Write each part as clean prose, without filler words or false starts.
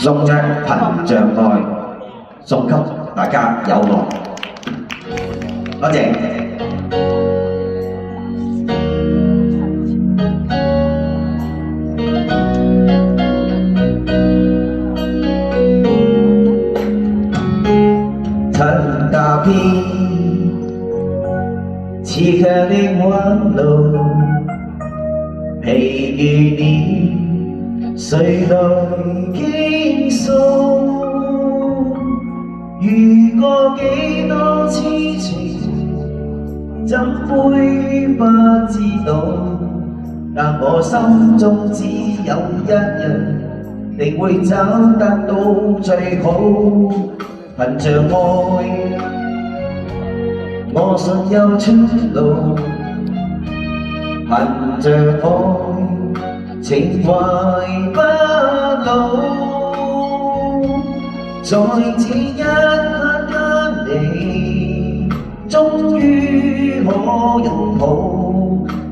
送隻憑着愛送給大家有樂，多謝。曾踏遍此刻的彎路，疲倦了誰來傾訴？遇過幾多痴情，怎會不知道？但我心中只有一人，定會找得到最好。憑着愛，我信有出路。憑着愛，情懷不老。在這一刻跟你，終於可擁抱。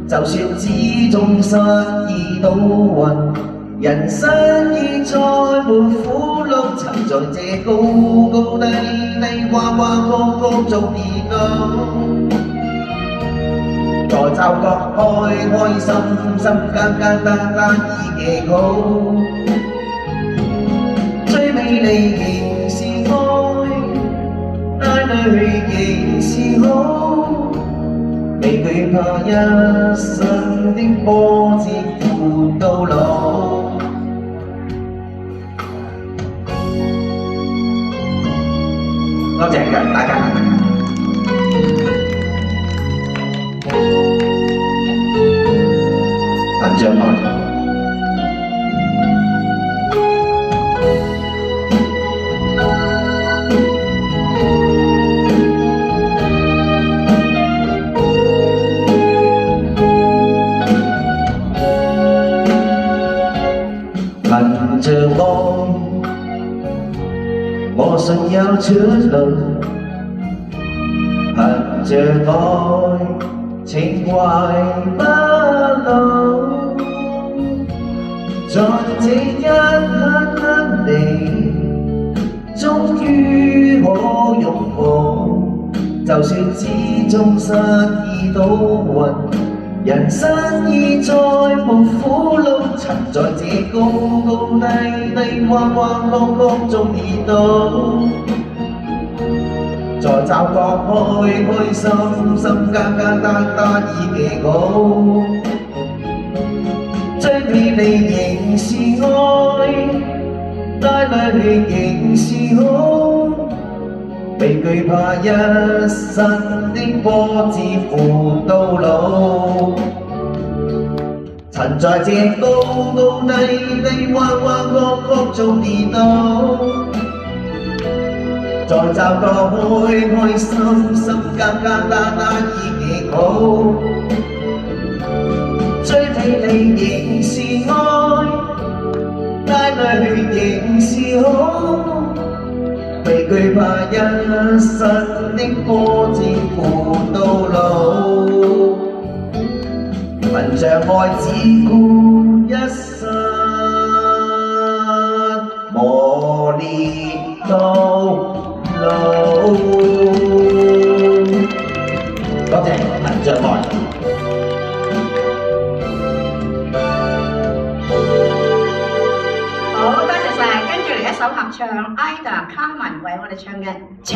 就算始終失意倒運，人生已再沒苦惱。曾在這高高低低、彎彎曲曲中跌倒，在驟覺開心心簡簡單單已極好。最美麗仍是愛，帶淚仍是好，未懼怕一生的波折負到老。多謝大家。憑着愛，憑着愛，我信有出路。憑着愛，情懷不老。在這一刻跟你，終於可擁抱。就算始終失意倒運，人生已再無苦惱。曾在這高高低低、彎彎曲曲中跌倒，在驟覺開心心簡簡單單已極好。最美麗仍是愛，帶淚仍是好，未懼怕一生的波折負到老。曾在這高高低低、彎彎曲曲中跌倒，在驟覺開心心簡簡單單已極好。最美麗仍是愛，帶淚仍是好，未懼怕一生的波折負到老。憑着愛只顧一生磨練到老。多謝憑着愛。好，多謝晒。跟住嚟一首合唱 ，Ida Carmen 為我哋唱嘅《情》。